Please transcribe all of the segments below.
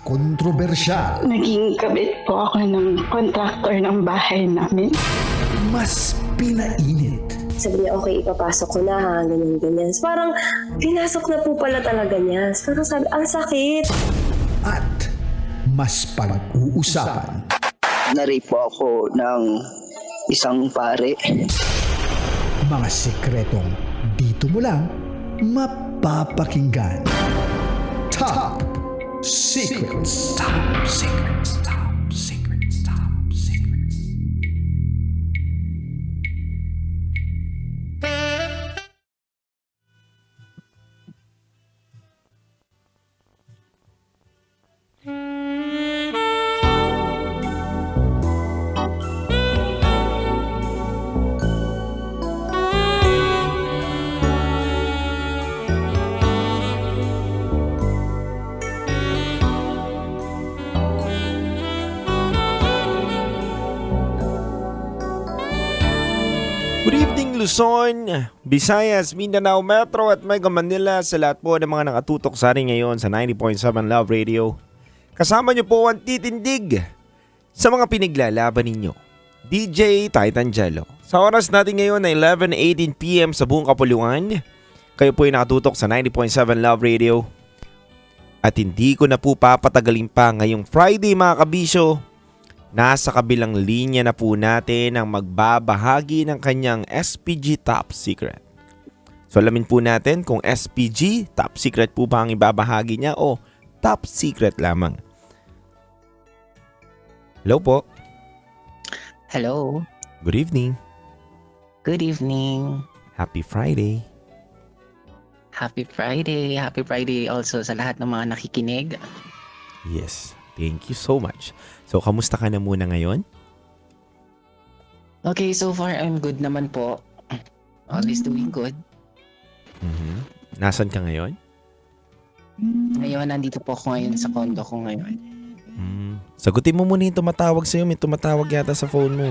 Kontrobersyal. Naging kabit po ako ng contractor ng bahay namin. Mas pinainit. Sabi niya, okay, ipapasok ko na ha, ganyan. Parang, pinasok na po pala talaga niya. Parang sabi, ang sakit. At mas pag-uusapan. Na-rape po ako ng isang pare. Mga sikretong dito mo lang mapapakinggan. Top Secrets. Top Secrets. Top Secrets. Top Secrets. Good evening Luzon, Visayas, Mindanao Metro at Mega Manila sa lahat po ng mga nakatutok sa atin ngayon sa 90.7 Love Radio. Kasama niyo po ang titindig sa mga pinaglalaban ninyo. DJ Titan Jello. Sa oras natin ngayon ay 11:18 PM sa buong Kapuluan. Kayo po ay nakatutok sa 90.7 Love Radio. At hindi ko na po papatagalin pa ngayong Friday mga kabisyo. Nasa kabilang linya na po natin ang magbabahagi ng kanyang SPG Top Secret. So alamin po natin kung SPG Top Secret po ba ang ibabahagi niya o Top Secret lamang. Hello po. Hello. Good evening. Good evening. Happy Friday. Happy Friday. Happy Friday also sa lahat ng mga nakikinig. Yes, thank you so much. So kamusta ka na muna ngayon? Okay, so far I'm good naman po. Always doing good. Nasaan ka ngayon? Ngayon, nandito po ako ngayon sa condo ko ngayon. Sagutin mo muna yung tumatawag sa'yo. May tumatawag yata sa phone mo.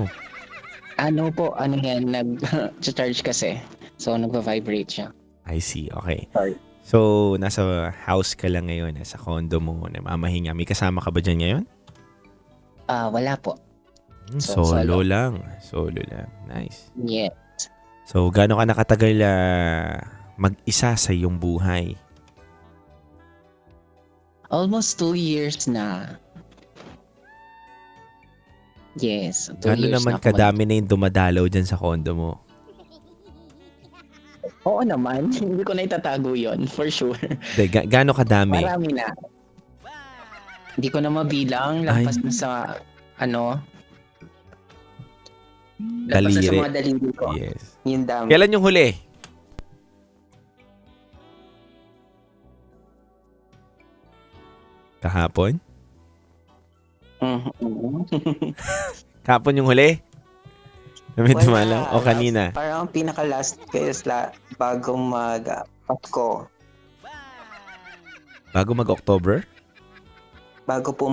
Ano po, ano yan, nag-charge kasi. So, nagpa-vibrate siya. I see, okay. Sorry. So, nasa house ka lang ngayon, nasa condo mo, namamahinga. May kasama ka ba dyan ngayon? Wala po. Solo lang. Solo lang. Nice. Yeah. So, gaano ka nakatagal mag-isa sa iyong buhay? Almost 2 years na. Yes, 2 Gaano years naman na ako kadami na yung dumadalaw dyan sa condo mo? Oo naman, hindi ko na itatago yon for sure. Gaano kadami? Marami na. Hindi ko na mabilang, lampas na sa, lampas na sa Daliri. mga daliri ko. Yes. Yung dami. Kailan yung huli? Kahapon? Kahapon yung huli? Na may dumalaw? O kanina? Parang ang pinaka-last is bago mag-Pasko. Bago mag-October? Bago po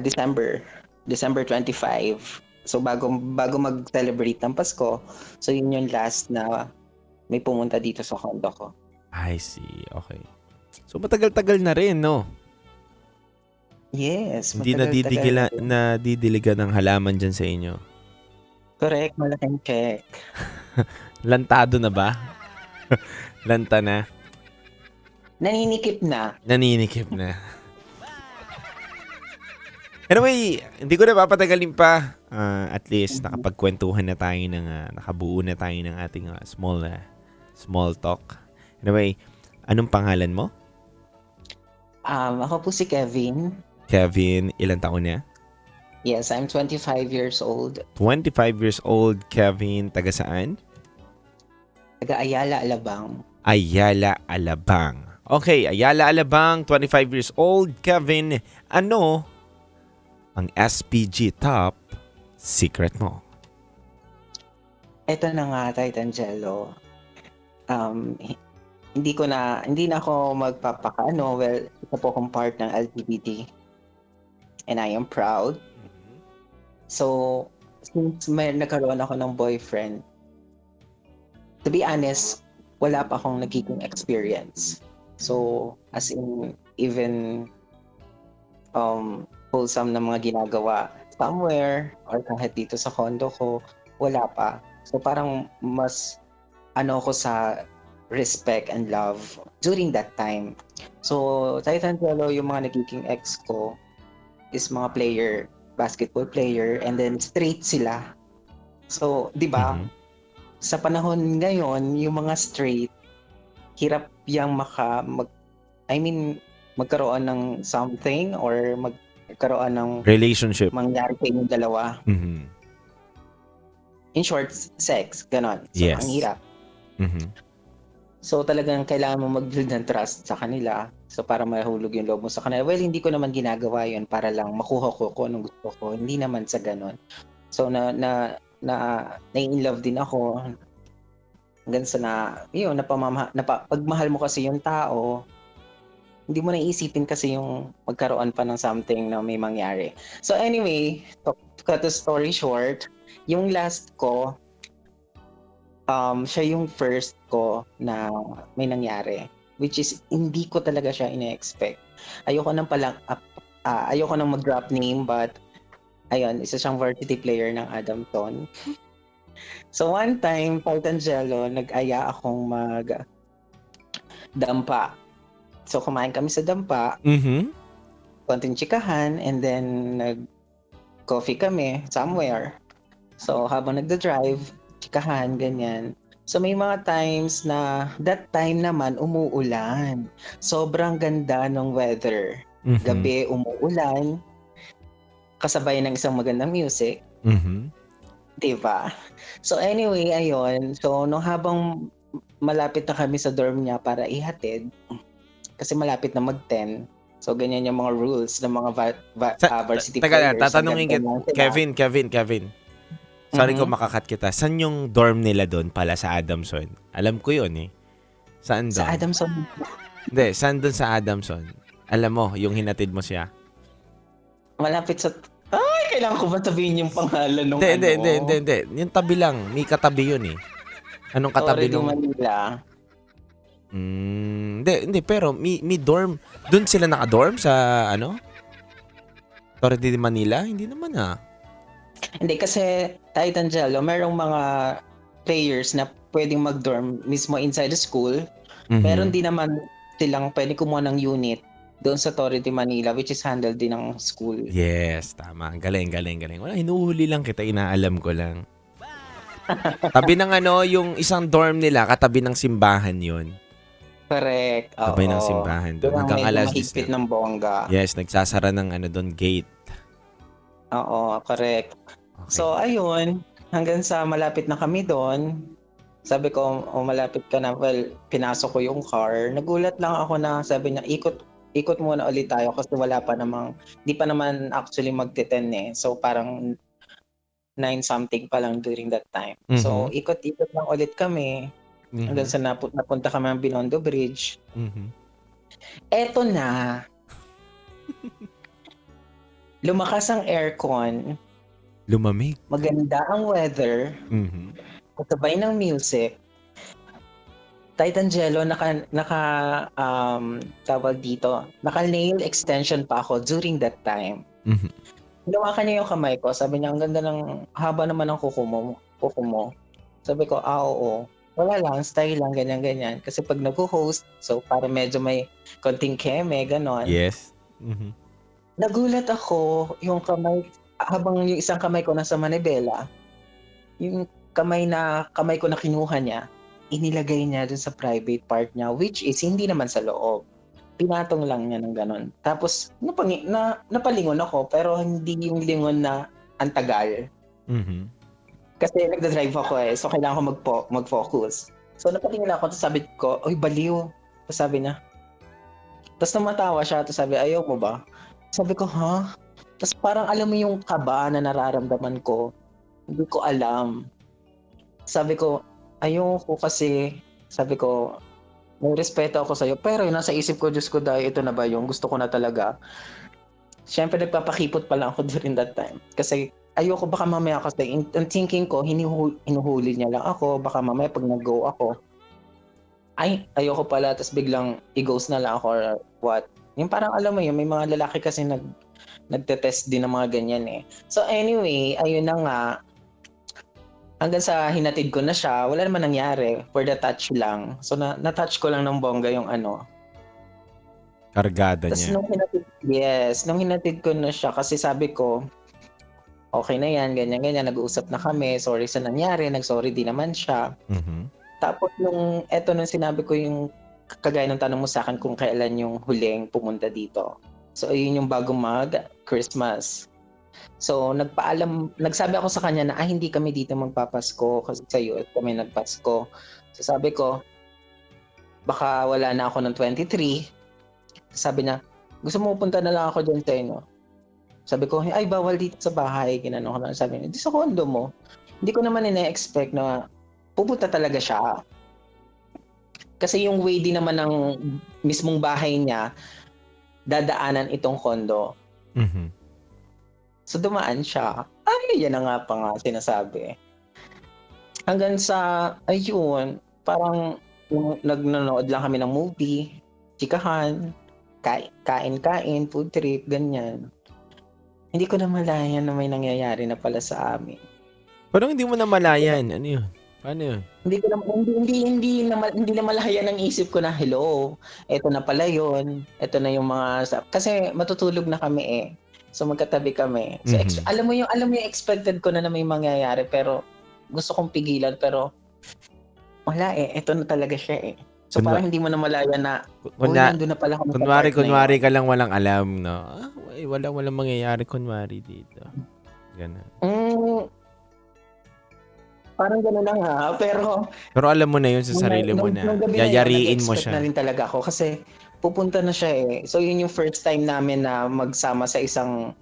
December 25. So bago mag-celebrate ng Pasko, so yun yung last na may pumunta dito sa condo ko. I see. Okay. So matagal-tagal na rin, no? Yes. Hindi matagal-tagal na didiligan ng halaman dyan sa inyo. Correct, malaking check. Lantado na ba? Lanta na? Naninikip na. Naninikip na. Anyway, hindi ko na papatagalin pa. At least nakapagkwentuhan na tayo nakabuo na tayo ng ating small talk. Anyway, anong pangalan mo? Ako po si Kevin. Kevin, ilang taon na? Yes, I'm 25 years old. 25 years old, Kevin. Taga saan? Taga Ayala, Alabang. Ayala, Alabang. Okay, Ayala, Alabang, 25 years old, Kevin. Ano ang SPG Top Secret mo? Ito na nga, Titan Jello. Hindi na ako magpapakaano. Well, ito po akong part ng LGBT. And I am proud. So, since nagkaroon ako ng boyfriend, to be honest, wala pa akong nagiging experience. So, as in, even wholesome na mga ginagawa somewhere or kahit dito sa condo ko, wala pa. So parang mas ako sa respect and love during that time. So Titan Jello, yung mga nagiging ex ko is mga basketball player, and then straight sila. So, di ba? Mhm. Sa panahon ngayon, yung mga straight, hirap yang magkaroon ng something or magkaroon ng Relationship. mangyari sa inyong dalawa. Mhm. In short, sex, ganon. So, Yes. ang hirap. Mhm. So, talagang kailangan mo mag-build ng trust sa kanila. So, para mahulog yung loob mo sa kanila. Well, hindi ko naman ginagawa yun para lang makuha ko kung anong gusto ko. Hindi naman sa ganon. So, na-in love din ako. Hanggang sa pagmahal mo kasi yung tao, hindi mo naisipin kasi yung magkaroon pa ng something na may mangyari. So anyway, to cut the story short, yung last ko, siya yung first ko na may nangyari. Which is, hindi ko talaga siya ina-expect. Ayoko nang mag-drop name, but ayun, isa siyang varsity player ng Adamson. So one time, Titan Jello, nag-aya akong mag-dampa. So kumain kami sa dampa, Mhm. konting chikahan, and then nag-coffee kami somewhere. So habang nagda-drive, chikahan, ganyan. So may mga times na, that time naman, umuulan. Sobrang ganda ng weather. Mhm. Gabi, umuulan. Kasabay ng isang magandang music. Mhm. Diba? So anyway, ayun. So nung habang malapit na kami sa dorm niya para ihatid, kasi malapit na mag-10. So ganyan yung mga rules ng mga varsity Teka lang, players. tatanungin Hanggang ganyan sila. Kevin. Sorry Mhm. ko makakat kita. Saan yung dorm nila doon pala sa Adamson? Alam ko yun eh. Saan Sa doon? Adamson, Hindi, saan doon sa Adamson? Alam mo, yung hinatid mo siya? malapit sa... Ay, kailangan ko ba sabihin yung pangalan nung Hindi. Yung tabi lang. May katabi yun eh. Anong katabi Torre de nung... Manila. Hindi. Pero may dorm. Doon sila naka-dorm sa Torre de Manila? Hindi naman ah. Hindi, kasi Titan Jello, merong mga players na pwedeng mag-dorm mismo inside the school. Mhm. Meron din naman silang pwede kumuha ng unit doon sa Torre de Manila, which is handled din ng school. Yes, tama. Galing. Wala, hinuhuli lang kita. Inaalam ko lang. Tabi ng yung isang dorm nila, katabi ng simbahan yun. Correct. Tabi ng Oo. simbahan doon. Doon ang Hanggang medyo alas 10 mahigpit na. ng bongga. Yes, nagsasara ng doon gate. Oo, correct. Okay. So, ayun. Hanggang sa malapit na kami doon. Sabi ko, malapit ka na. Well, pinasok ko yung car. Nagulat lang ako na sabi niya, ikot muna ulit tayo kasi wala pa namang, di pa naman actually magte-10 eh. So, parang 9 something pa lang during that time. So, Mhm. ikot-ikot lang ulit kami. Hanggang sa napunta kami ng Binondo Bridge. Mhm. Eto na. Lumakas ang aircon. Lumamig. Maganda ang weather. Mhm. Kasabay ng music. Titan Jello, tawag dito, naka-nail extension pa ako during that time. Mhm. Hinawakan niya yung kamay ko. Sabi niya, ang ganda ng haba naman ng kuko mo. Sabi ko, oo. Wala lang, style lang, ganyan. Kasi pag nag-host, so para medyo may konting keme, ganon. Yes. Mhm. Nagulat ako, habang yung isang kamay ko nasa manibela, yung kamay ko na kinuha niya, inilagay niya dun sa private part niya, which is hindi naman sa loob. Pinatong lang niya ng ganon. Tapos, napalingon ako, pero hindi yung lingon na ang tagal. Mhm. Kasi nagda-drive ako eh, so kailangan ko mag-focus. So napatingin ako, tapos sabi ko, oy, baliw. Tapos sabi niya, tapos namatawa siya, tapos sabi, ayaw mo ba? Sabi ko, ha? Tapos parang alam mo yung kaba na nararamdaman ko, hindi ko alam. Sabi ko, ayaw ko kasi, sabi ko, may respeto ako sa'yo, pero yung nasa isip ko, Diyos ko, dahil ito na ba yung gusto ko na talaga. Siyempre nagpapakipot pa lang ako during that time. Kasi ayoko baka mamaya kasi, ang thinking ko, hinuhuli niya lang ako, baka mamaya pag nag-go ako, ay, ayoko pala, tapos biglang i-ghost na lang ako or what. Yung parang alam mo yun, may mga lalaki kasi nagte-test din ng mga ganyan eh. So anyway, ayun na nga. Hanggang sa hinatid ko na siya, wala naman nangyari. For the touch lang. So na-touch ko lang ng bongga yung ano. Kargada Tapos niya. nung hinatid ko na siya, kasi sabi ko, okay na yan, ganyan-ganyan, nag-uusap na kami, sorry sa nangyari, nag-sorry din naman siya. Mhm. Tapos nung sinabi ko yung kagaya ng tanong mo sa akin kung kailan yung huling pumunta dito. So ayun yung bago mag-Christmas. So nagsabi ako sa kanya na hindi kami dito magpapasko kasi sa US kami nagpasko. So sabi ko, baka wala na ako ng 23. Sabi niya, gusto mo punta na lang ako dyan sa inyo. Sabi ko, ay bawal dito sa bahay. Ginano ko na. Sabi niya, di sa condo mo. Hindi ko naman ina-expect na pupunta talaga siya. Kasi yung way din naman ng mismong bahay niya, dadaanan itong condo. Mhm. So dumaan siya. Ay, yan na nga pa nga sinasabi. Hanggang sa, ayun, parang nagnonood lang kami ng movie, chikahan, kain-kain, food trip, ganyan. Hindi ko na malayan na may nangyayari na pala sa amin. Parang hindi mo na malayan. Ano yun? Paano yun? Hindi na malayan ang isip ko na, hello, eto na pala yun. Eto na yung mga, kasi matutulog na kami eh. So magkatabi kami. So Mhm. alam mo yung expected ko na may mangyayari pero gusto kong pigilan pero wala eh. Eto na talaga siya eh. So parang hindi mo na malayan na nandun na pala kami sa part na Kunwari yun. ka lang walang alam, no? Walang mangyayari kunwari dito. Ganun. Parang gano'n na nga, pero Pero alam mo na yun sa sarili mo na. nung gabi na yun, Yayariin mo nag-expect na siya. rin talaga ako kasi pupunta na siya eh. So yun yung first time namin na magsama sa isang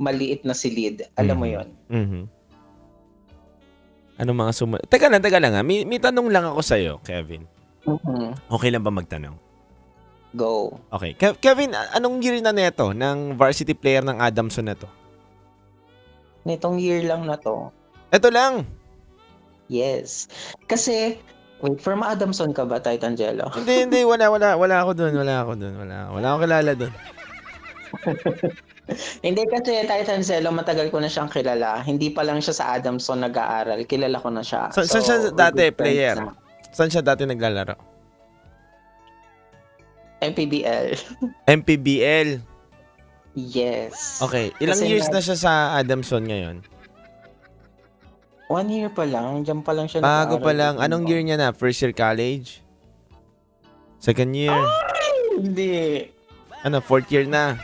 maliit na silid. Alam mo yun? Mhm. Ano mga sumunod? Teka lang ha. May tanong lang ako sa'yo, Kevin. Okay lang ba magtanong? Go. Okay. Kevin, anong year na neto ng varsity player ng Adamson na to? Nitong year lang na to. Ito lang. Yes. Kasi, wait, from Adamson ka ba, Titangelo? Hindi. Wala ako dun. Wala akong kilala dun. Hindi kasi Titangelo, matagal ko na siyang kilala. Hindi pa lang siya sa Adamson nag-aaral. Kilala ko na siya. Saan siya dati, we're good friends player? na. Saan siya dati naglalaro? MPBL. MPBL. Yes. Okay. Ilang Kasi years na siya sa Adamson ngayon? 1 year pa lang. Diyan pa lang siya Bago pa nag-aaral. lang. Anong year niya na? First year college? Second year? Hindi. Ano, fourth year na?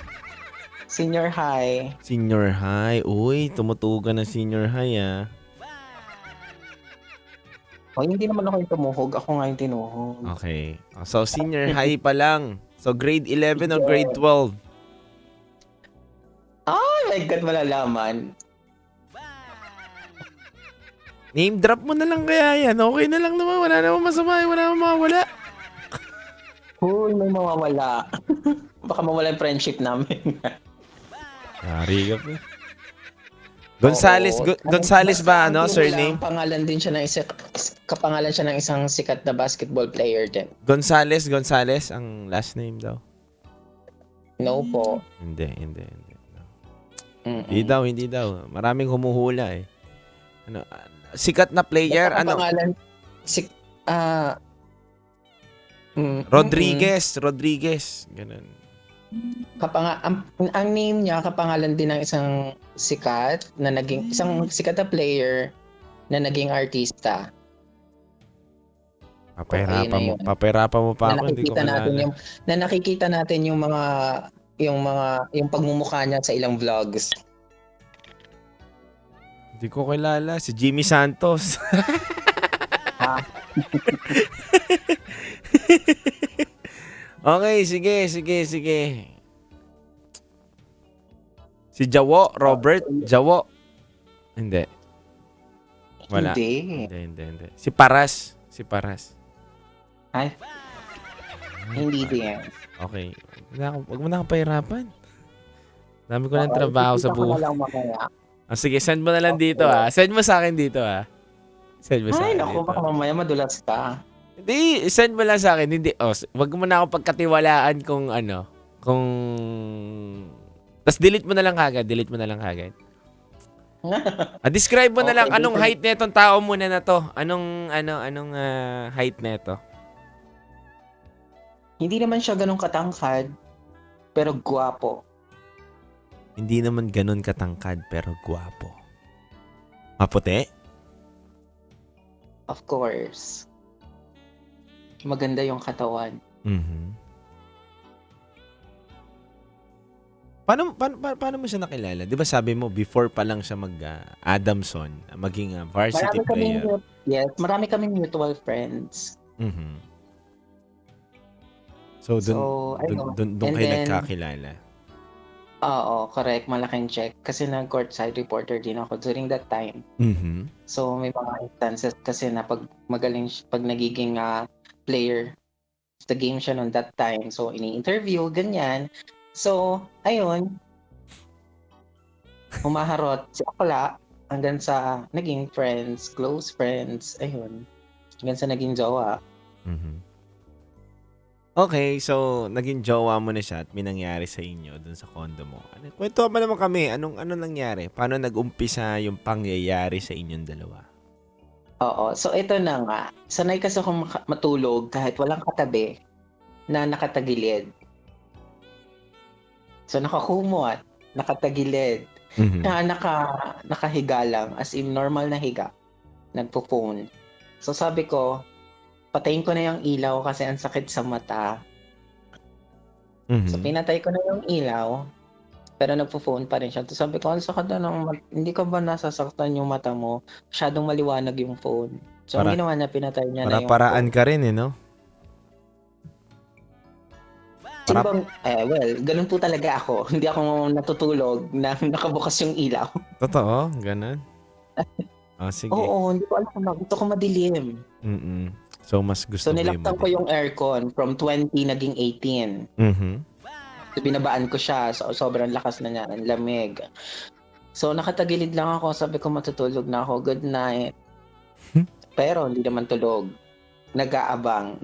Senior high. Senior high. Uy, tumutugan ng senior high ah. Oh, hindi naman ako yung tumuhog. Ako nga yung tinuhog. Okay. So, senior high pa lang. So, grade 11 or grade 12? Oh my God, malalaman. Name drop mo na lang kaya yan. Okay na lang naman. Wala namang masama. Wala namang mawawala. Cool, may mawawala. Baka mawala yung friendship namin. Yari ka pa. Gonzales, Oo. Gonzales ba, ano, Basta surname? Pangalan din siya ng kapangalan siya ng isang sikat na basketball player din. Gonzales, ang last name daw. No po. Hindi. Mm-mm. Hindi daw. Maraming humuhula eh. Ano, sikat na player, Basta ano? Pangalan, Rodriguez. Ganun. ang name niya kapangalan din ng isang sikat na isang sikat na player na naging artista. Papahirapan mo pa ako, hindi ko kilala. Na nakikita natin yung yung pagmumukha niya sa ilang vlogs. Hindi ko kilala. Si Jimmy Santos. Okay, sige. Si Jawo, Robert. Jawo. Hindi. Wala. Hindi. Hindi. Si Paras. Ay, hindi din. Okay. Huwag mo na akong pahirapan. Dami ko ng trabaho sa buhay. Sige, send mo na lang dito ah. Send mo sa akin dito ah. Ay, naku, baka mamaya madulas ka. Hindi, send mo lang sa akin. Hindi, wag mo na ako pagkatiwalaan kung Tapos delete mo na lang kagad. Describe mo na lang Okay, anong dito. height netong tao muna na to. Anong height neto? Hindi naman siya ganun katangkad, pero gwapo. Hindi naman ganun katangkad pero gwapo. Maputi? Of course. Maganda yung katawan. Mhm. Paano mo siya nakilala? 'Di ba sabi mo before pa lang siya Adamson, maging varsity player. Marami kaming mutual friends. Mhm. So ayun. doon And kayo then, nagkakilala. Oo, correct. Malaking check. Kasi nag-courtside reporter din ako during that time. Mhm. So, may mga instances kasi na pag nagiging player sa game siya noon that time. So, ini-interview, ganyan. So, ayun. Humaharot si Akla hanggang sa naging friends, close friends. Ayun. Hanggang sa naging jowa. Mhm. Okay, so naging jowa mo na siya at may nangyari sa inyo dun sa condo mo. Kwento ba naman kami? Anong nangyari? Paano nag-umpisa yung pangyayari sa inyong dalawa? Oo. So, ito na nga. Sanay kasi akong matulog kahit walang katabi na nakatagilid. So, nakakumot, nakatagilid. Mhm. Nakahiga lang, as in normal na higa. Nagpo-phone. So, sabi ko, patayin ko na yung ilaw kasi ang sakit sa mata. So, Mhm. pinatay ko na yung ilaw, pero nagpo-phone pa rin siya. So, sabi ko, ang sakit na ng hindi ka ba nasasaktan yung mata mo? Masyadong maliwanag yung phone. So, ang ginawa niya, pinatay niya na yung Para-paraan phone. ka rin no? Ganun po talaga ako. Hindi ako natutulog na nakabukas yung ilaw. Totoo? Ganun? Sige. Oo, hindi ko alam. Gusto ko madilim. Mm. So, mas So, gusto mo yung nilaktan ko yung aircon from 20 naging 18. Mhm. So, binabaan ko siya. So, sobrang lakas na niya. Ang lamig. So, nakatagilid lang ako. Sabi ko, matutulog na ako. Good night. Pero, hindi naman tulog. Nag-aabang.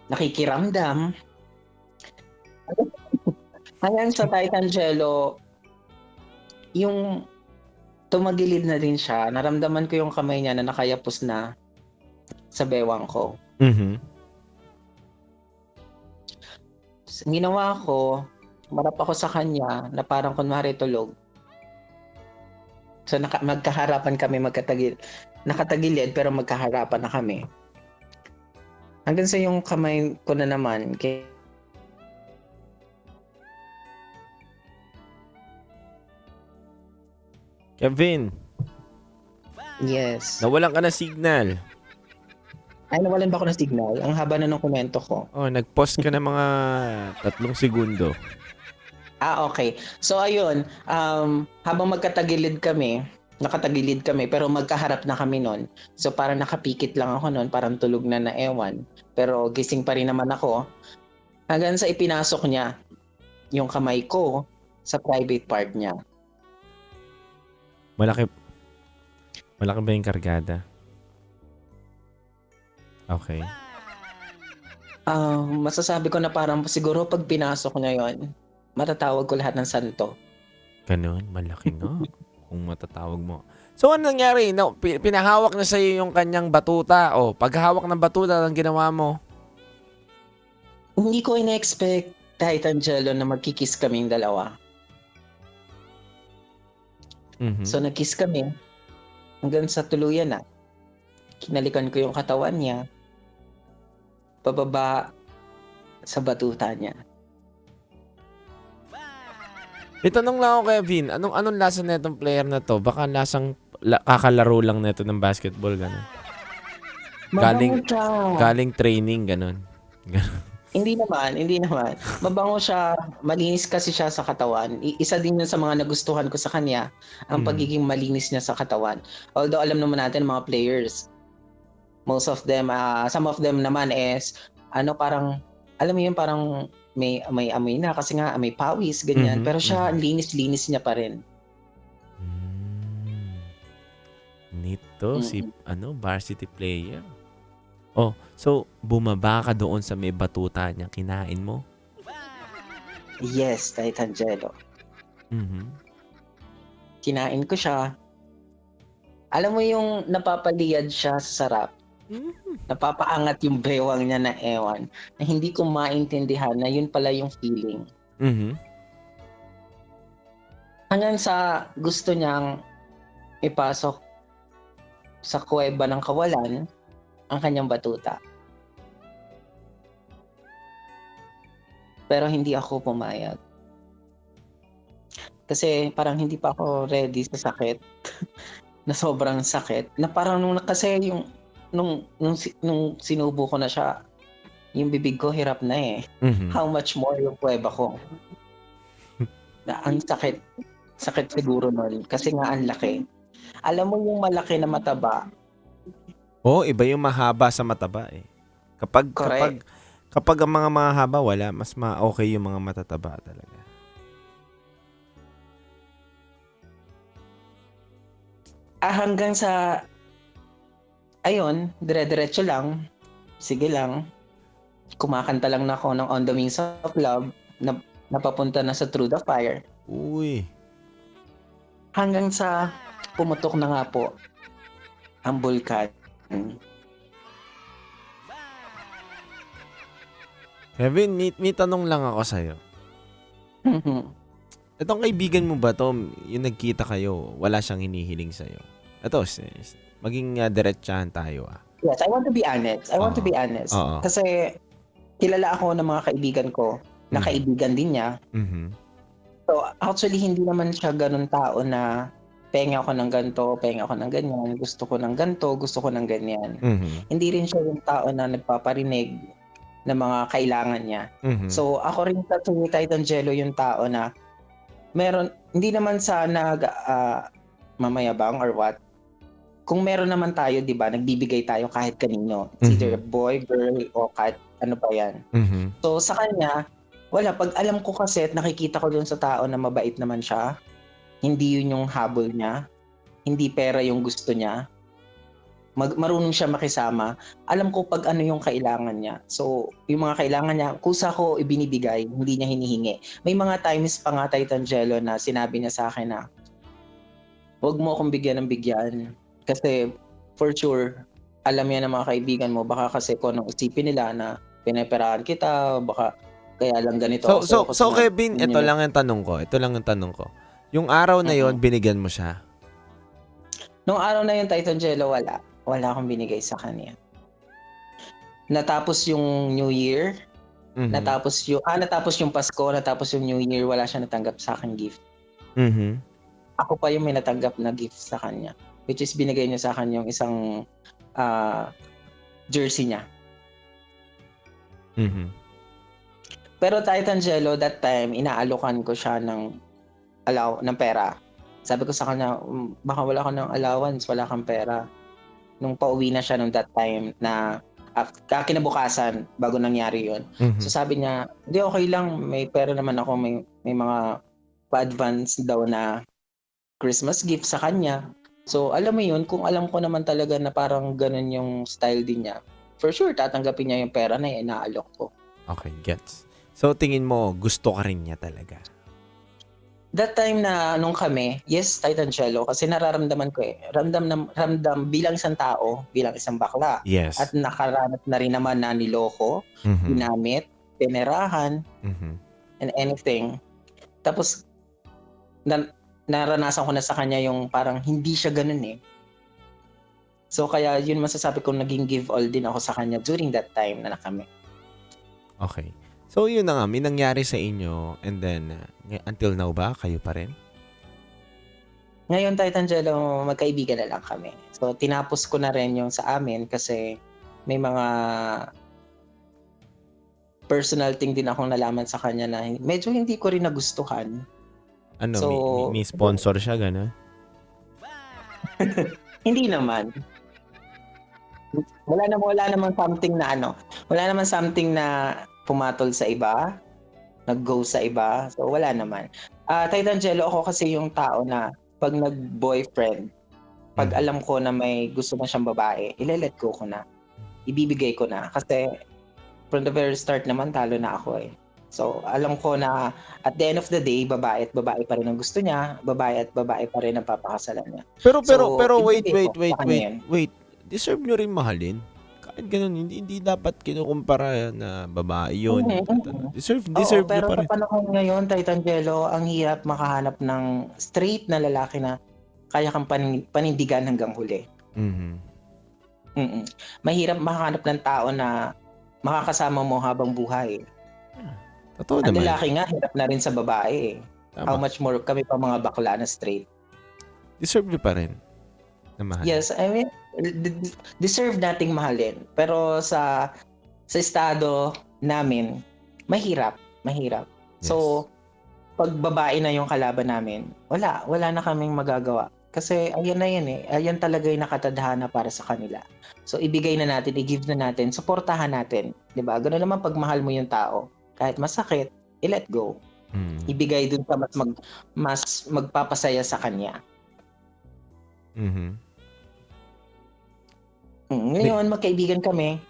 Nakikiramdam. Hanggang sa Titan Jello, yung tumagilid na din siya. Naramdaman ko yung kamay niya na nakayapos na sa bewang ko. Mhm. Ang ginawa ko, marap ako sa kanya na parang kunwari tulog. So magkaharapan kami, nakatagilid pero magkaharapan na kami. Hanggang sa yung kamay ko na naman, Kevin, yes. nawalan ka ng signal. Ay, nawalan ba ako ng signal? Ang haba na ng komento ko. Nag-pause ka ng mga 3 segundo. Okay. So, ayun. Habang nakatagilid kami, pero magkaharap na kami nun. So, parang nakapikit lang ako nun, parang tulog na ewan. Pero gising pa rin naman ako. Hanggang sa ipinasok niya yung kamay ko sa private part niya. Malaki ba yung kargada? Okay. Masasabi ko na parang siguro pag pinasok niya yon, matatawag ko lahat ng santo. Ganun, malaki nga. Kung matatawag mo. So, ano nangyari? No, pinahawak na sa'yo yung kanyang batuta. Paghawak ng batuta, ang ginawa mo? Hindi ko ina-expect kahit Angelo na magkikiss kaming dalawa. Mhm. So, nag-kiss kami hanggang sa tuluyan na. Kinalikan ko yung katawan niya, pababa sa batuta niya. Itanong lang ako, Kevin, anong lasa na itong player na to? Baka lasang kakalaro lang na ito ng basketball, gano'n. Mabango siya. Galing training, gano'n. Hindi naman. Mabango siya, malinis kasi siya sa katawan. Isa din yun sa mga nagustuhan ko sa kanya, ang pagiging malinis niya sa katawan. Although alam naman natin mga players, most of them, some of them naman is, parang, alam mo yun, parang may amoy na kasi nga may pawis, ganyan. Pero siya, linis-linis niya pa rin. Nito, si varsity player. So, bumaba ka doon sa may batuta niya, kinain mo? Yes, kahit Angelo. Mhm. Kinain ko siya. Alam mo yung napapaliyad siya sa sarap, napapaangat yung bewang niya na ewan, na hindi ko maintindihan na yun pala yung feeling. Mhm. Hanggang sa gusto niyang ipasok sa kuweba ng kawalan ang kanyang batuta. Pero hindi ako pumayag. Kasi parang hindi pa ako ready sa sakit. Na sobrang sakit. Na parang kasi nung sinubo ko na siya, yung bibig ko hirap na eh. Mhm. How much more yung kuweba ko. Na ang sakit. Sakit siguro nun. Kasi nga ang laki. Alam mo yung malaki na mataba. Oo, iba yung mahaba sa mataba eh. Kapag Correct. ang mga mahaba wala, mas okay yung mga matataba talaga. Hanggang sa, ayun, dire-diretso lang. Sige lang. Kumakanta lang na ako ng On the Wings of Love na napapunta na sa Through the Fire. Uy. Hanggang sa pumutok na nga po ang bulkan. Kevin, may tanong lang ako sa'yo. Itong kaibigan mo ba to, yung nagkita kayo, wala siyang hinihiling sa'yo? Ito, maging diretsahan tayo ah. Yes, I want to be honest. I want to be honest. Oo. Kasi kilala ako ng mga kaibigan ko na kaibigan din niya. Mhm. So actually hindi naman siya ganun tao na penga ako ng ganito, penga ako ng ganyan, gusto ko ng ganito, gusto ko ng ganyan. Mhm. Hindi rin siya yung tao na nagpaparinig ng mga kailangan niya. Mhm. So ako rin sa Kahit Angelo yung tao na meron, hindi naman sa mamayabang or what. Kung meron naman tayo, di ba, nagbibigay tayo kahit kanino. It's either boy, girl, o kahit ano pa yan. Mhm. So sa kanya, wala. Pag alam ko kasi at nakikita ko dun sa tao na mabait naman siya, hindi yun yung habol niya, hindi pera yung gusto niya, marunong siya makisama, alam ko pag ano yung kailangan niya. So, yung mga kailangan niya, kusa ko ibinibigay, hindi niya hinihingi. May mga times pa nga, Angelo, na sinabi niya sa akin na, huwag mo akong bigyan ng bigyan. Kasi, for sure, alam yan ng mga kaibigan mo, baka kasi kung anong isipin nila na pinaperahan kita, baka kaya lang ganito. So Kevin, ito lang yung tanong ko. Yung araw na yon binigyan mo siya? Nung araw na yun, Angelo, wala. Wala akong binigay sa kanya. Natapos yung New Year, natapos yung Pasko, natapos yung New Year, wala siya natanggap sa akin gift. Mhm. Ako pa yung may natanggap na gift sa kanya, which is binigay niya sa akin yung isang jersey niya. Mhm. Pero Angelo, that time, inaalokan ko siya ng pera. Sabi ko sa kanya, baka wala ka ng allowance, wala kang pera. Nung pauwi na siya nung that time na kinabukasan bago nangyari yun. So sabi niya, hindi, okay lang, may pera naman ako, may mga pa-advance daw na Christmas gift sa kanya. So alam mo yun, kung alam ko naman talaga na parang ganun yung style din niya, for sure tatanggapin niya yung pera na inaalok ko. Okay, gets. So tingin mo, gusto ka rin niya talaga? That time na nung kami, yes, Angelo, kasi nararamdaman ko ramdam bilang isang tao, bilang isang bakla. Yes. At nakaranas na rin naman na niloko, ginamit, pinerahan, and anything. Tapos, naranasan ko na sa kanya yung parang hindi siya ganun eh. So kaya yun masasabi kong naging give all din ako sa kanya during that time na kami. Okay. So yun na nga, may nangyari sa inyo and then until now ba kayo pa rin? Ngayon, Angelo, magkaibigan na lang kami. So tinapos ko na rin yung sa amin kasi may mga personal thing din akong nalaman sa kanya na medyo hindi ko rin nagustuhan. Ano, So, may sponsor siya, gano'n? Hindi naman. Wala naman something na pumatol sa iba, nag-go sa iba. So wala naman. Angelo, ako kasi yung tao na pag nag-boyfriend, pag alam ko na may gusto na siyang babae, ile-let ko na. Ibibigay ko na. Kasi from the very start naman, talo na ako eh. So, alam ko na at the end of the day, babae at babae pa rin ang gusto niya, babae at babae pa rin ang papakasalan niya. Pero So, wait, ibigay ko sa kanya yan. wait. Deserve nyo rin mahalin. Kahit ganun, hindi dapat kinukumpara na babae yun. Deserve nyo Pero pa sa rin. panahon ngayon, Titangelo, ang hirap makahanap ng straight na lalaki na kaya kang panindigan hanggang huli. Mahirap makahanap ng tao na makakasama mo habang buhay. Totoo Ang naman. lalaki nga, hirap na rin sa babae. How Tama. much more kami pa mga bakla na straight. Deserve nyo pa rin na mahalin. Yes, I mean, deserve nating mahalin. Pero sa estado namin, mahirap. So, pag babae na yung kalaban namin, wala na kaming magagawa. Kasi ayan na yan eh. Ayan talaga yung nakatadhana para sa kanila. So, ibigay na natin, i-give na natin, suportahan natin. 'Di ba? Ganoon naman pag mahal mo yung tao. Kahit masakit, i-let go. Ibigay dun sa mas magpapasaya sa kanya. Ngayon, magkaibigan kami.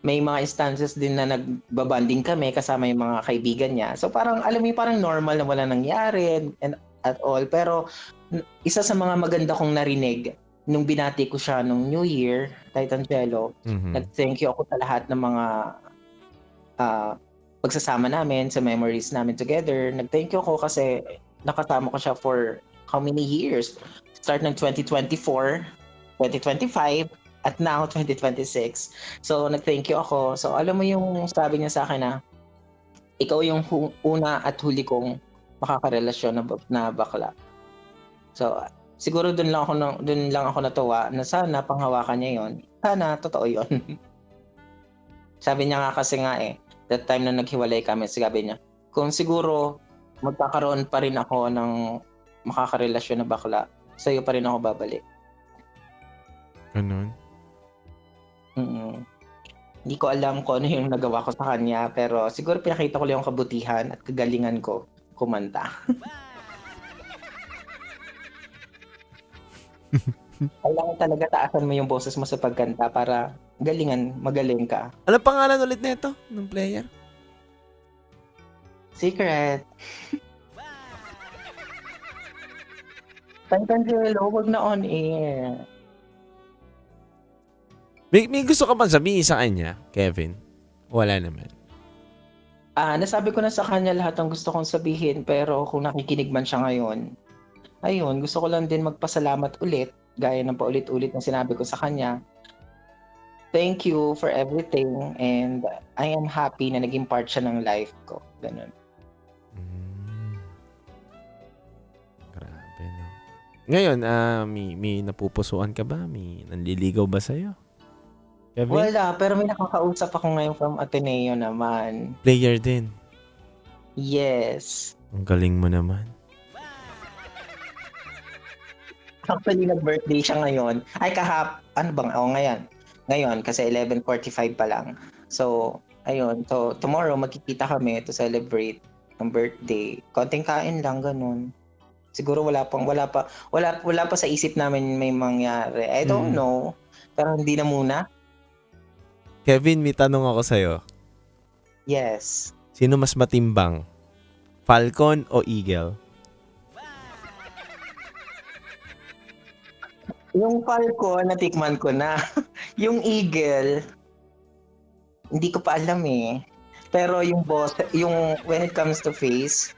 May mga instances din na nagbabanding kami kasama yung mga kaibigan niya. So parang, alam mo, parang normal na wala nangyari and at all. Pero isa sa mga maganda kong narinig nung binati ko siya nung New Year, Titangelo, nag-thank you ako sa lahat ng mga pagsasama namin, sa memories namin together. Nag-thank you ako kasi nakasama ko siya for how many years? Start ng 2024, 2025, at now 2026. So nag-thank you ako. So alam mo yung sabi niya sa akin na ikaw yung una at huli kong makakarelasyon na bakla. So siguro dun lang ako natuwa na sana panghawakan niya yon. Sana totoo yon. Sabi niya nga kasi nga that time na naghiwalay kami, sabi niya, kung siguro magkakaroon pa rin ako ng makakarelasyon na bakla, sa'yo pa rin ako babalik. Ganun. Hindi ko alam kung ano yung nagawa ko sa kanya, pero siguro pinakita ko lang yung kabutihan at kagalingan ko kumanta. Kailangan talaga taasan mo yung boses mo sa pagkanta para magaling ka. Ano pangalan ulit nito ng player? Secret. Titangelo, wag na on air. May gusto ka bang sabihin sa kanya, Kevin? Wala naman. Nasabi ko na sa kanya lahat ng gusto kong sabihin, pero kung nakikinig man siya ngayon, ayun, gusto ko lang din magpasalamat ulit, gaya ng paulit-ulit na sinabi ko sa kanya. Thank you for everything and I am happy na naging part siya ng life ko. Ganun. Grabe, no? Ngayon, may napupusuan ka ba? May nanliligaw ba sa'yo? Kevin? Wala, pero may nakakausap ako ngayon from Ateneo naman. Player din. Yes. Ang galing mo naman. Actually, nag-birthday siya ngayon. Ay, ngayon. Ngayon, kasi 11:45 pa lang. So, ayun. So, tomorrow, magkikita kami to celebrate ang birthday. Konting kain lang, ganun. Siguro wala pa sa isip namin may mangyari. I don't know. Pero hindi na muna. Kevin, may tanong ako sa'yo. Yes. Sino mas matimbang? Falcon o Eagle? Yung Falcon, natikman ko na. Yung Eagle, hindi ko pa alam eh. Pero yung boss, when it comes to face,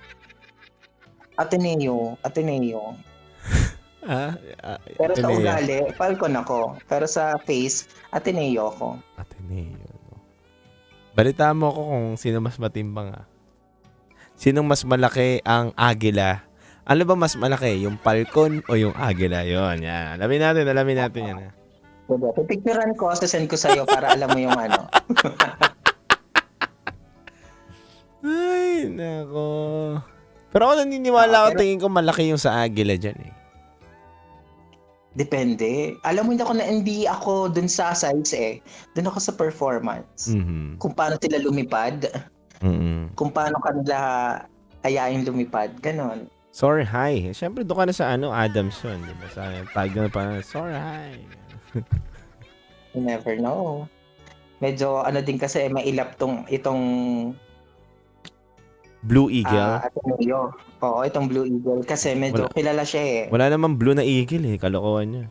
Ateneo. Pero sa ugali, Falcon ako. Pero sa face, Ateneo ako. Ateneo. No? Balita mo ako kung sino mas matimbang Sinong mas malaki ang agila? Ano ba mas malaki? Yung Falcon o yung agila? Yun, yan. Alamin natin yan. Pipicturean ko, sasend ko sa'yo para alam mo yung ano. Ay, nako. Pero ako naniniwala ako, tingin ko malaki yung sa agila dyan eh. Depende. Alam mo, hindi ako dun sa size eh. Dun ako sa performance. Kung paano sila lumipad. Kung paano kanila ayain lumipad. Ganon. Sorry, hi. Siyempre, doon ka na sa Adamson. Diba? Sa tag na pa, sorry, hi. You never know. Medyo din kasi mailap itong Blue Eagle? Ateneo. Oo, itong Blue Eagle. Kasi medyo kilala siya eh. Wala namang blue na eagle eh. Kalokohan niya.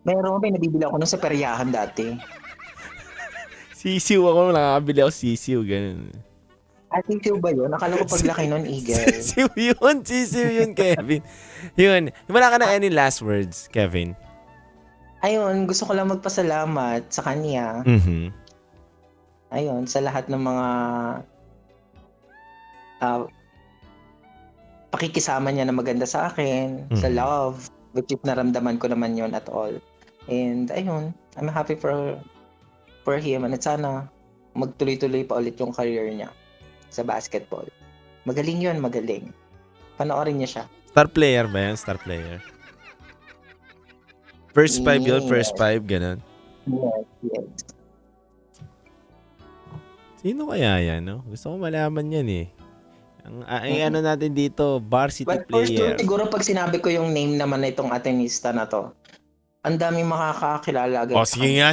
Meron, may nabibili ako nung sa peryahan dati. Sisiw ako. Nakakabili ako sisiw. Ganun. Sisiw ba yun? Akala ko paglaki nun, Eagle. Sisiw yun. Sisiw yun, Kevin. Yun. Wala ka na any last words, Kevin? Ayun, gusto ko lang magpasalamat sa kanya. Mhm. Ayun, sa lahat ng mga pakikisama niya na maganda sa akin, sa love, which is naramdaman ko naman yon at all. And ayun, I'm happy for him and sana magtuloy-tuloy pa ulit yung career niya sa basketball. Magaling yun, magaling. Panoorin niya siya. Star player ba yan? Star player? First five yun? Yes. First five? Ganun. Yes. Sino kaya yan, no? Gusto ko malaman yan eh. Ang ano natin dito, varsity But for player. sure, siguro pag sinabi ko yung name naman na itong Atenista na to, ang daming makakakilala agad. Sige nga.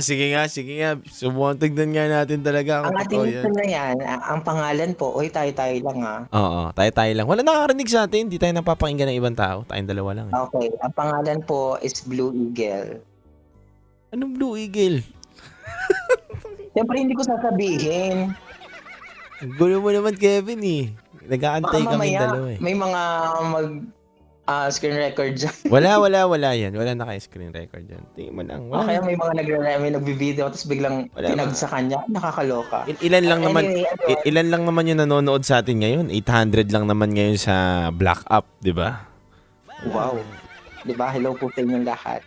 Subukan tignan nga natin talaga Ang kung totoo Atenista yan. na yan, ang pangalan po, tayo lang ah. Oo, tayo lang. Wala nakakarinig sa atin. Hindi tayo napapakinggan ng ibang tao. Tayong dalawa lang. Eh. Okay, ang pangalan po is Blue Eagle. Anong Blue Eagle? Siyempre hindi ko sasabihin. Ang gulo mo naman, Kevin eh. Nag-aantay Baka kami mamaya, dalawa eh. may mga screen record dyan. Wala yan. Wala naka-screen record dyan. Tingin mo lang. O kaya may mga may nagbi-video tapos biglang pinag sa kanya. Nakakaloka. Ilan lang naman Anyway, ilan lang naman yung nanonood sa atin ngayon? 800 lang naman ngayon sa Black Up, 'di ba? Wow. Diba? Hello po sa inyong lahat.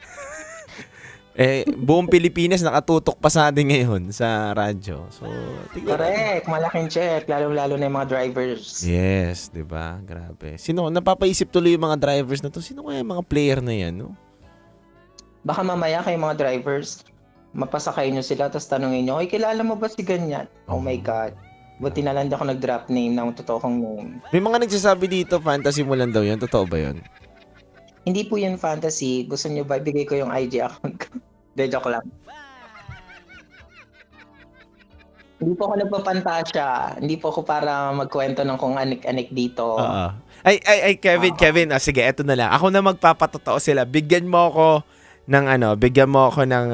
Buong Pilipinas nakatutok pa sa atin ngayon sa radyo. So, tignan. Correct. Malaking check. Lalo-lalo na yung mga drivers. Yes, 'di ba? Grabe. Sino napapaisip tuloy yung mga drivers na 'to? Sino kaya yung mga player na 'yan, no? Baka mamaya kayo mga drivers, mapasakay nyo sila tapos tanungin nyo, kilala mo ba si ganyan? Oh my God. Buti na lang di ako nag-drop name ng totoo kong name. May mga nagsasabi dito, fantasy mo lang daw 'yan. Totoo ba 'yon? Hindi po yun fantasy. Gusto nyo ba ibigay ko yung IG account ko? De, joke lang. Hindi po ako nagpapantasya. Hindi po ako para magkwento ng kung anik-anik dito. Oo. Ay, Kevin. Sige, eto na lang. Ako na magpapatotoo sila. Bigyan mo ako ng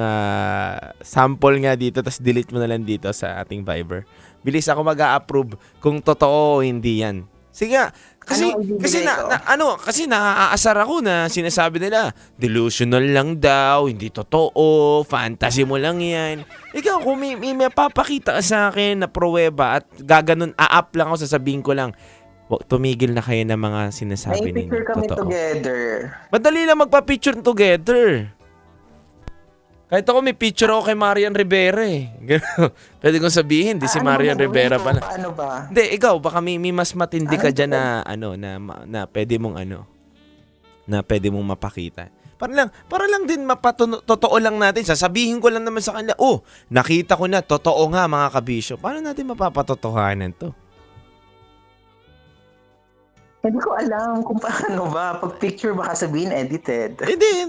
sample nga dito, tapos delete mo na lang dito sa ating Viber. Bilis ako mag-a-approve kung totoo o hindi yan. Sige nga. Kasi naaasar ako na sinasabi nila, delusional lang daw, hindi totoo, fantasy mo lang yan. Ikaw, kung may mapapakita ka sa akin na pruweba at gaganon, a-up lang ako, sasabihin ko lang, tumigil na kayo ng mga sinasabi ninyo. May picture kami Totoo. together. Madali lang magpa-picture together. Kahit ako may picture ako kay Marian Rivera eh. Pwede kong sabihin, di si Marian Rivera pala. Ano ba? Hindi, ikaw, baka may mas matindi ka dyan na pwede mong na pwede mong mapakita. Para lang din totoo lang natin. Sasabihin ko lang naman sa kanila, nakita ko na, totoo nga mga kabisyo. Paano natin mapapatotohanan to? Hindi ko alam kung paano ba. Pag picture baka sabihin edited. Hindi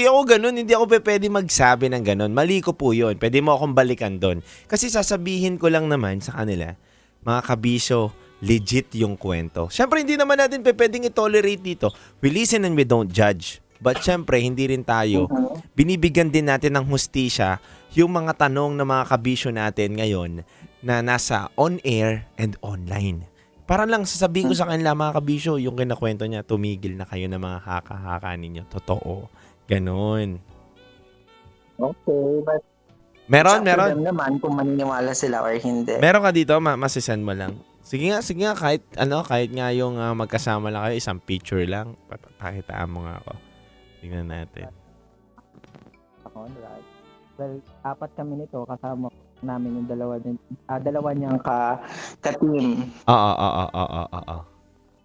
ako ganun. Hindi ako pwede magsabi ng ganun. Mali ko po yun. Pwede mo akong balikan doon. Kasi sasabihin ko lang naman sa kanila, mga kabisyo, legit yung kwento. Siyempre, hindi naman natin pwedeng i-tolerate dito. We listen and we don't judge. But siyempre, hindi rin tayo. Binibigyan din natin ng hustisya yung mga tanong ng mga kabisyo natin ngayon na nasa on-air and online. Para lang sasabihin ko sa kanila, mga kabisyo, yung kinakwento niya, tumigil na kayo ng mga haka-haka ninyo. Totoo. Ganon. Okay, but Meron. naman kung maniniwala sila or hindi. Meron ka dito, masisend mo lang. Sige nga, kahit nga yung magkasama lang kayo, isang picture lang, pakitaan mo nga ako. Tingnan natin. Alright. Well, 4 kami nito, kasama namin yung dalawa niyang ka-team. Oo.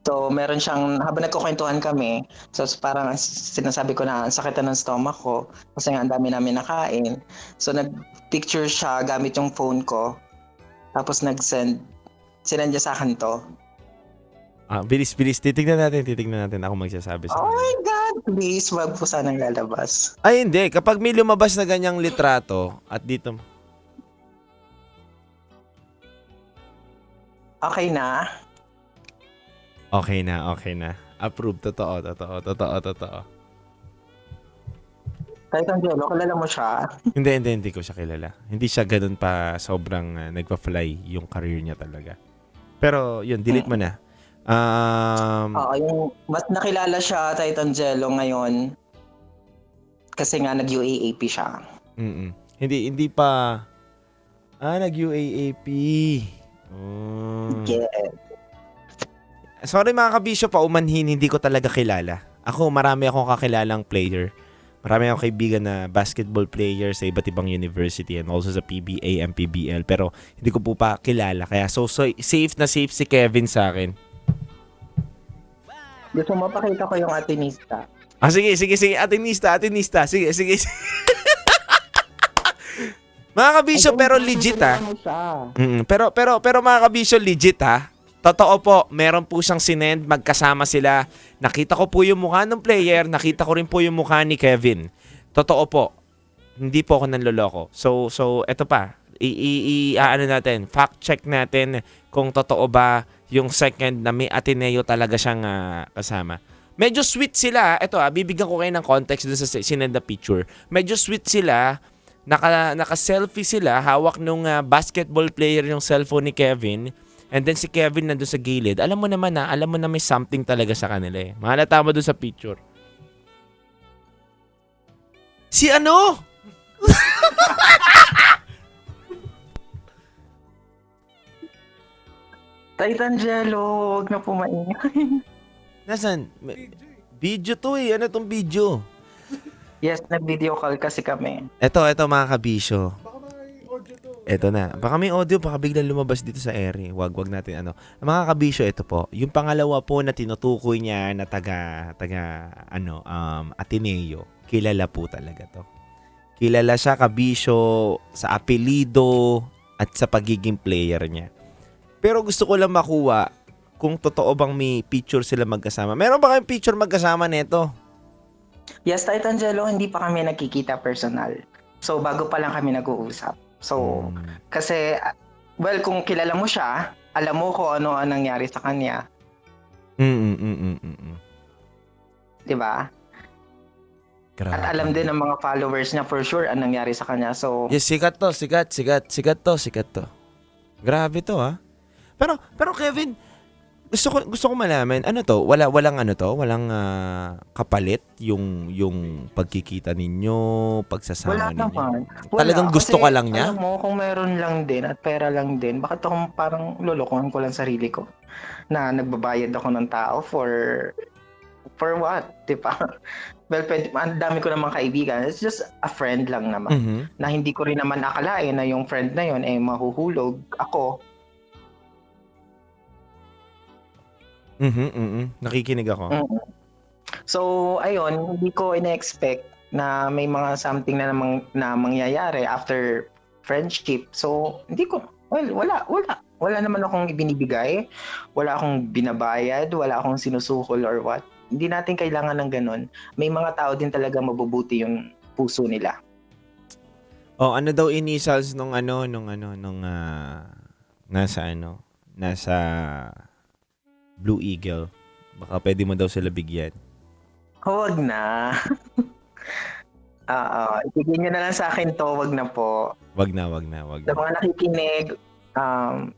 So, meron siyang, habang nagkukwentuhan kami, so parang sinasabi ko na, ang sakit na ng stomach ko, kasi nga ang dami namin nakain. So, nag-picture siya gamit yung phone ko, tapos sinend niya sa akin to. Bilis. Titignan natin. Ako magsasabi sa Oh my God! Please, wag po sanang lalabas. Ay, hindi. Kapag may lumabas na ganyang litrato, at dito, Okay na. Okay na, okay na. Approve. Totoo. Kahit ang Jello, kilala mo siya. Hindi ko siya kilala. Hindi siya ganun pa sobrang nagpa-fly yung career niya talaga. Pero yun, delete mo na. Oo, yung mas nakilala siya, Titan Jello, ngayon. Kasi nga nag-UAAP siya. Hindi pa nag-UAAP. Oh. Yeah. Sorry mga kabisyo, paumanhin, hindi ko talaga kilala. Ako, marami akong kakilalang player. Marami akong kaibigan na basketball player sa iba't ibang university and also sa PBA and PBL. Pero hindi ko po pa kilala. Kaya so safe na safe si Kevin sa akin. Gusto mo pakita ko yung Atenista. Sige. Atenista. Sige. Mga kabisyo, pero legit Pero mga kabisyo, legit Totoo po, meron po siyang sinend, magkasama sila. Nakita ko po yung mukha ng player, nakita ko rin po yung mukha ni Kevin. Totoo po. Hindi po ako nanloloko. So eto pa. Natin, fact check natin kung totoo ba yung second na may Ateneo talaga siyang kasama. Medyo sweet sila. Ito bibigyan ko kayo ng context dun sa sinend na picture. Medyo sweet sila. Naka-selfie sila. Hawak nung basketball player yung cellphone ni Kevin. And then si Kevin nandun sa gilid. Alam mo naman may something talaga sa kanila eh. Mahalata mo dun sa picture. Si ano? Titan Jello, huwag na po maingay. Nasaan? Video to eh. Ano tong video? Yes, nag-video call kasi kami. Ito mga kabisyo. Ito na. Baka may audio, baka biglang lumabas dito sa ere. Wag natin Mga kabisyo, ito po. Yung pangalawa po na tinutukoy niya na taga Ateneo. Kilala po talaga to. Kilala siya kabisyo sa apelido at sa pagiging player niya. Pero gusto ko lang makuha kung totoo bang may picture sila magkasama. Meron ba kayong picture magkasama nito? Yes, Titan Jello, hindi pa kami nagkikita personal. So, bago pa lang kami nag-uusap. So, kasi, kung kilala mo siya, alam mo kung ano ang nangyari sa kanya. Diba? Grabe. At alam din ng mga followers niya for sure ang nangyari sa kanya. So, yes, sikat to. Grabe to Pero Kevin, gusto ko malaman, walang kapalit yung pagkikita ninyo, pagsasama wala ninyo. naman. Talagang gusto Kasi, ka lang niya? Alam mo, kung meron lang din at pera lang din, bakit ako parang lolokohan ko lang sarili ko na nagbabayad ako ng tao for what? Diba? Well, ang dami ko namang kaibigan. It's just a friend lang naman. Na hindi ko rin naman akalain na yung friend na yun mahuhulog ako. Nakikinig ako. So, ayun, hindi ko ina-expect na may mga something na mangyayari after friendship. So, wala naman akong ibinibigay, wala akong binabayad, wala akong sinusukol or what. Hindi natin kailangan ng ganun. May mga tao din talaga mabubuti yung puso nila. Ano daw initials nung nasa Blue Eagle. Baka pwede mo daw sila bigyan. Huwag na. Ibigay nyo na lang sa akin to, wag na po. Wag na. Sa mga nakikinig,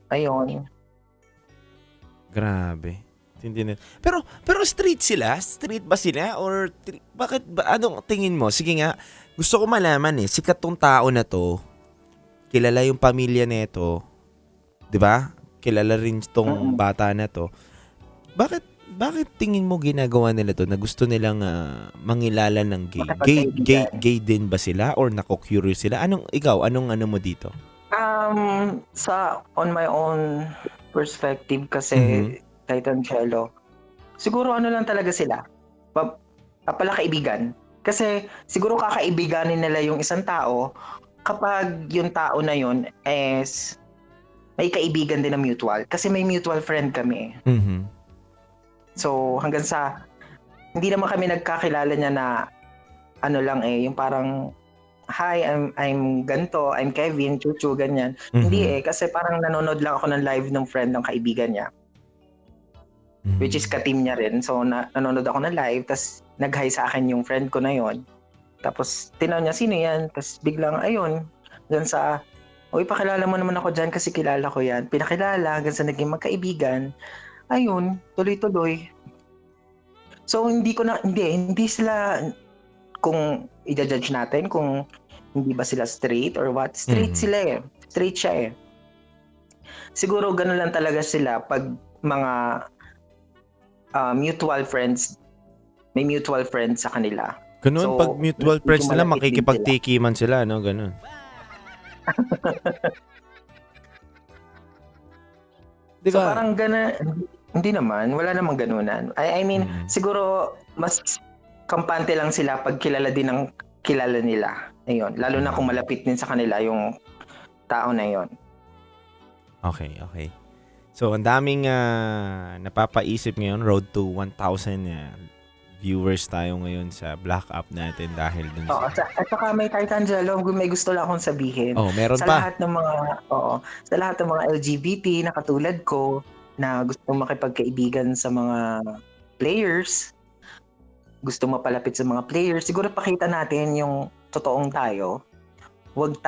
ayun. Grabe. Pero street sila? Street ba sila? Or bakit ba? Anong tingin mo? Sige nga, gusto ko malaman sikat tong tao na to. Kilala yung pamilya nito. 'Di ba? Kilala rin tong bata na to. Bakit tingin mo ginagawa nila to na gusto nilang mangilala ng gay? Gay din ba sila or nako-curious sila? Anong mo dito? On my own perspective kasi Titan Jello, siguro lang talaga sila. Pala kaibigan. Kasi siguro kakaibiganin nila yung isang tao kapag yung tao na yun is may kaibigan din na mutual. Kasi may mutual friend kami. So, hanggang sa, hindi naman kami nagkakilala niya na, yung parang hi, I'm ganto, I'm Kevin, Chuchu, ganyan. Hindi kasi parang nanonood lang ako ng live ng friend ng kaibigan niya, which is ka-team niya rin. So, nanonood ako ng live, tas nag-hi sa akin yung friend ko na yon. Tapos, tinaw niya, sino yan? Tapos, biglang, ayun, dyan sa, uy, pakilala mo naman ako dyan kasi kilala ko yan. Pinakilala, hanggang sa naging magkaibigan. Ayun, tuloy-tuloy. So, hindi sila, kung i-judge natin, kung hindi ba sila straight or what. Straight sila eh. Straight siya eh. Siguro, ganun lang talaga sila pag mga mutual friends, may mutual friends sa kanila. Ganun, So, pag mutual friends nila, malapit din makikipagtikiman sila, no? Ganun. Di So ba? parang hindi naman, wala namang ganunan. I mean, siguro mas kampante lang sila pag kilala din ng kilala nila. Ayun, lalo na kung malapit din sa kanila yung tao na yon. Okay. So, ang daming napapaisip ngayon, road to 1,000 viewers tayo ngayon sa Black App natin dahil dun Oo, at saka may Titangelo, may gusto lang akong sabihin. Oh, meron sa pa. lahat ng mga sa lahat ng mga LGBT na katulad ko na gusto makipagkaibigan sa mga players, gusto mapalapit sa mga players, siguro pakita natin yung totoong tayo. Wag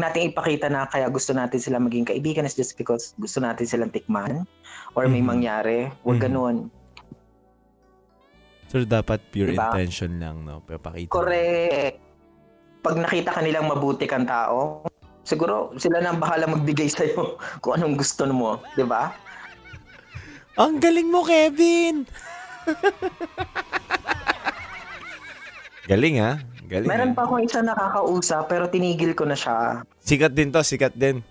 nating ipakita na kaya gusto natin sila maging kaibigan is just because gusto natin silang tikman or may mangyari. Wag ganun. So, dapat pure Diba? intention lang, no? Papakita. Correct. Pag nakita ka nilang mabuti kang tao, siguro sila na ang bahala magbigay sa'yo kung anong gusto mo. Di ba? Ang galing mo, Kevin! Galing, ha? Galing. Meron pa akong isa nakakausap pero tinigil ko na siya. Sikat din.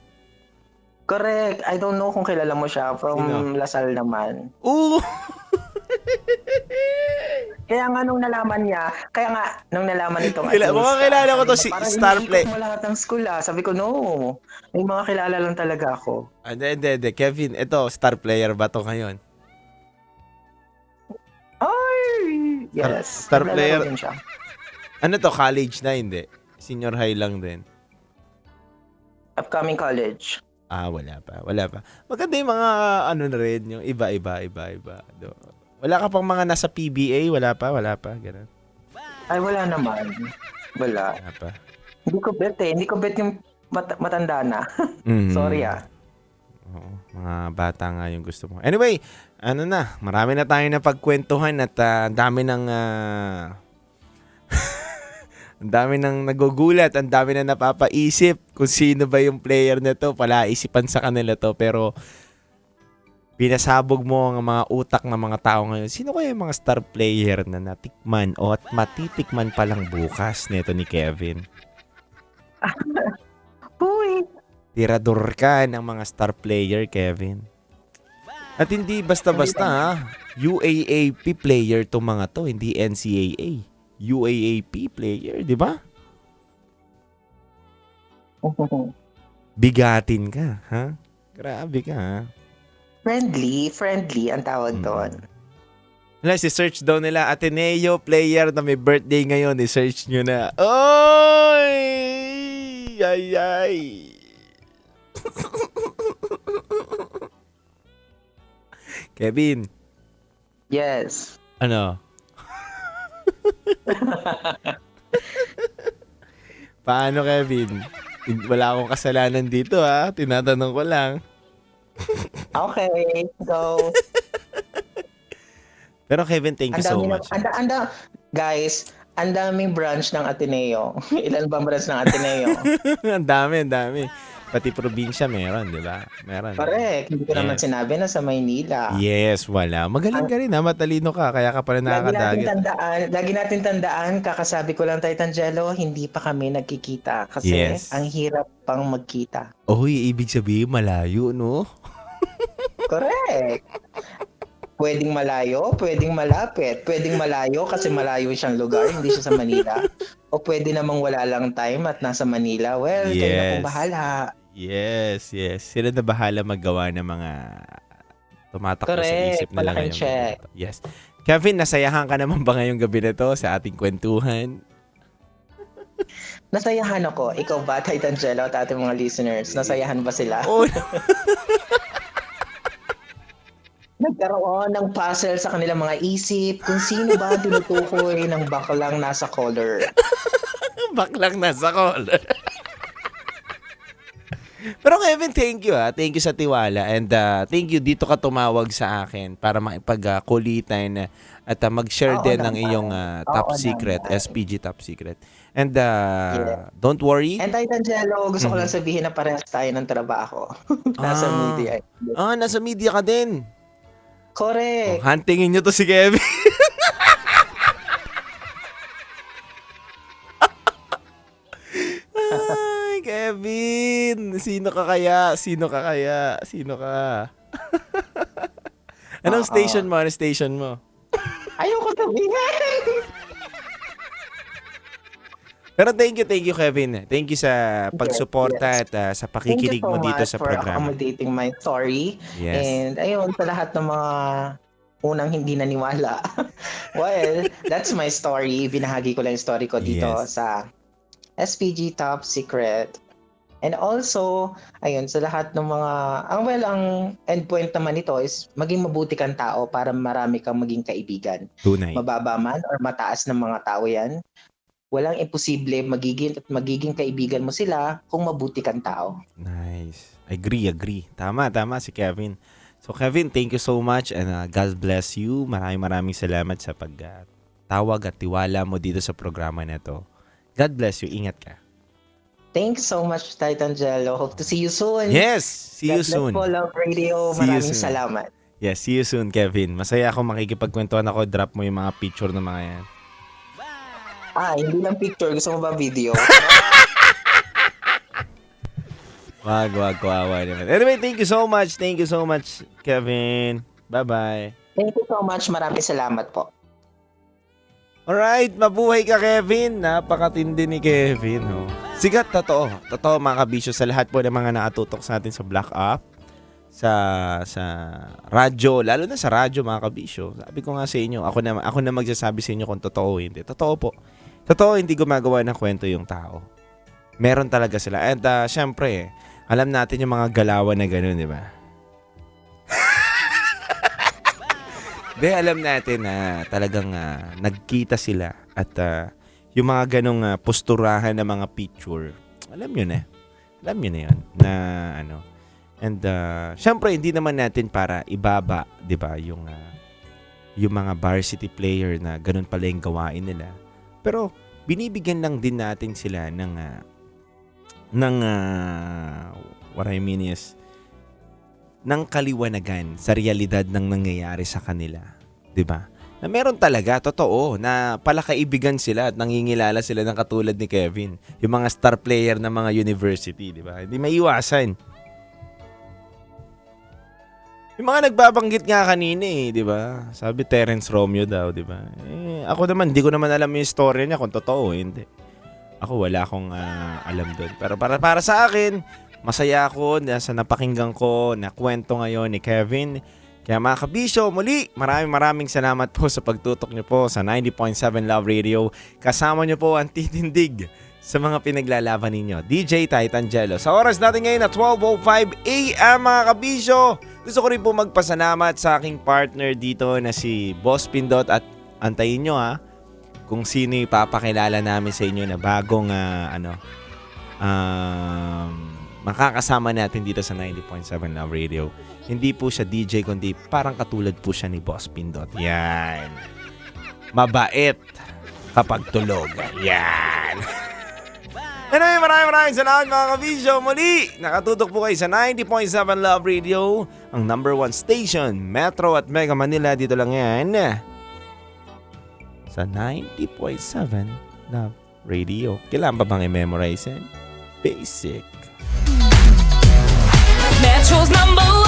Correct. I don't know kung kilala mo siya. From Sino? Lasal naman. Oo! Kaya nga nung nalaman itong Mga kilala ko to, si Starplay. Parang mo lahat ng school Sabi ko, no. May mga kilala lang talaga ako. Hindi. Kevin, ito, star player ba to ngayon? Ay! Yes. Star Naglalaro player. din siya. Ano to, college na, hindi? Senior high lang din. Upcoming college. Wala pa. Maganda yung mga na rin, yung iba. Wala ka pang mga nasa PBA? Wala pa, ganun. Ay, wala naman. Wala. Wala pa. Hindi ko bet yung matanda na. Sorry Oo, mga bata nga yung gusto mo. Anyway, marami na tayo na pagkwentuhan at ang dami ng ang dami nang nagugulat, ang dami na napapaisip kung sino ba yung player na to. Palaisipan sa kanila to, pero pinasabog mo ang mga utak ng mga tao ngayon. Sino kaya yung mga star player na natikman o at matitikman pa lang bukas nito ni Kevin? Uy! Tirador ka ng mga star player, Kevin. At hindi basta-basta, UAAP player to mga to, hindi NCAA. UAAP player, di ba? Bigatin ka, ha? Grabe ka, ha? Friendly ang tawag doon. Wala, si-search daw nila, Ateneo player na may birthday ngayon, i-search nyo na. Oy! Ay! Kevin. Yes. Ano? Paano, Kevin? Wala akong kasalanan dito, ha? Tinatanong ko lang. Okay, go. Pero Kevin, thank you so much. Guys, ang daming branch ng Ateneo. Ilan bang branch ng Ateneo? Ang dami. Pati probinsya meron, di ba? Meron. Correct. Hindi ko naman sinabi na sa Maynila. Yes, wala. Magaling ka rin, ha? Matalino ka. Kaya ka pala nakakadagat. Lagi natin tandaan, kakasabi ko lang, Titangelo, hindi pa kami nagkikita. Kasi ang hirap pang magkita. Oy, ibig sabihin malayo, no? Correct. Pwedeng malayo, pwedeng malapit. Pwedeng malayo kasi malayo siyang lugar, hindi siya sa Manila. O pwede namang wala lang time at nasa Manila. Well, kayo na pong bahala. Yes. Sila na bahala maggawa ng mga tumatakbo sa isip nila Malaking ngayon. check. Yes. Kevin, nasayahan ka naman ba ngayong gabi na to sa ating kwentuhan? nasayahan ako. Ikaw ba, Titangelo, at ating mga listeners? Nasayahan ba sila? Oh, Nagkaroon ng puzzle sa kanilang mga isip kung sino ba ang tinutukoy ng baklang nasa color. baklang nasa call. Pero Kevin, thank you Thank you sa tiwala and thank you dito ka tumawag sa akin para makipag-kulitan at mag-share din ng iyong top secret, SPG top secret. And don't worry. And Titangelo, gusto ko lang sabihin na parehas tayo ng trabaho. Nasa media. Nasa media ka din. Correct. Huntingin nyo to si Kevin. Ay, Kevin. Sino ka kaya? Anong station mo? Ayoko sabihin. Pero thank you Kevin. Thank you sa pagsuporta at sa pakikinig mo dito sa programa. Thank you so much for accommodating my story. Yes. And ayun, sa lahat ng mga unang hindi naniwala. Well, that's my story. Binahagi ko lang yung story ko dito sa SPG Top Secret. And also, ayun, sa lahat ng mga, ang endpoint naman nito is maging mabuti kang tao para marami kang maging kaibigan. Tunay. Mababa man or mataas ng mga tao yan. Walang imposible magiging kaibigan mo sila kung mabuti kang tao. Nice. Agree. Tama si Kevin. So Kevin, thank you so much and God bless you. Maraming salamat sa pagtawag at tiwala mo dito sa programa na to. God bless you. Ingat ka. Thanks so much, Titangelo. Hope to see you soon. Yes, see you soon. God bless po, Love Radio. Maraming salamat. Yes, see you soon, Kevin. Masaya ako makikipagkwentuhan ako. Drop mo yung mga picture ng mga yan. Hindi lang picture. Gusto mo ba video? Wag, kawawa naman. Anyway, thank you so much. Kevin. Bye-bye. Thank you so much. Maraming salamat po. Alright, mabuhay ka, Kevin. Napakatindi ni Kevin. Sigat, totoo. Totoo, mga kabisyo, sa lahat po ng mga nakatutok sa atin sa Black Up, sa radyo, lalo na sa radyo, mga kabisyo. Sabi ko nga sa inyo, ako na magsasabi sa inyo kung totoo o hindi. Totoo po. Totoo, hindi gumagawa ng kwento yung tao. Meron talaga sila. And syempre, alam natin yung mga galawan na gano'n, di ba? Alam natin na talagang nagkita sila at yung mga ganong posturahan ng mga picture, alam nyo na yun na ano. And syempre hindi naman natin para ibaba, 'di ba, yung mga varsity player na ganun pala yung gawain nila. Pero binibigyan lang din natin sila ng what I mean is ng kaliwanagan sa realidad ng nangyayari sa kanila, 'di ba? Na meron talaga, totoo, na palakaibigan sila at nangingilala sila ng katulad ni Kevin. Yung mga star player ng mga university, di ba? Hindi maiwasan. Yung mga nagbabanggit nga kanina di ba? Sabi Terence Romeo daw, di ba? Ako naman, hindi ko naman alam yung story niya kung totoo, hindi. Ako wala akong alam doon. Pero para sa akin, masaya ako sa napakinggan ko na kwento ngayon ni Kevin. Kaya mga kabisyo, muli, maraming salamat po sa pagtutok niyo po sa 90.7 Love Radio. Kasama niyo po ang titindig sa mga pinaglalaban ninyo. DJ Titangelo. Sa oras natin ngayon na 12:05 AM mga kabisyo, gusto ko rin po magpasalamat sa aking partner dito na si Boss Pindot at antayin nyo kung sino ipapakilala namin sa inyo na bagong makakasama natin dito sa 90.7 Love Radio. Hindi po siya DJ kundi parang katulad po siya ni Boss Pindot. Yan. Mabait kapag tulog. Yan. Anyway, maraming salamat mga kabisyo. Muli, nakatutok po kayo sa 90.7 Love Radio, ang #1 station, Metro at Mega Manila. Dito lang yan sa 90.7 Love Radio. Kailangan ba bang i-memorize yan? Basic. Metro's #1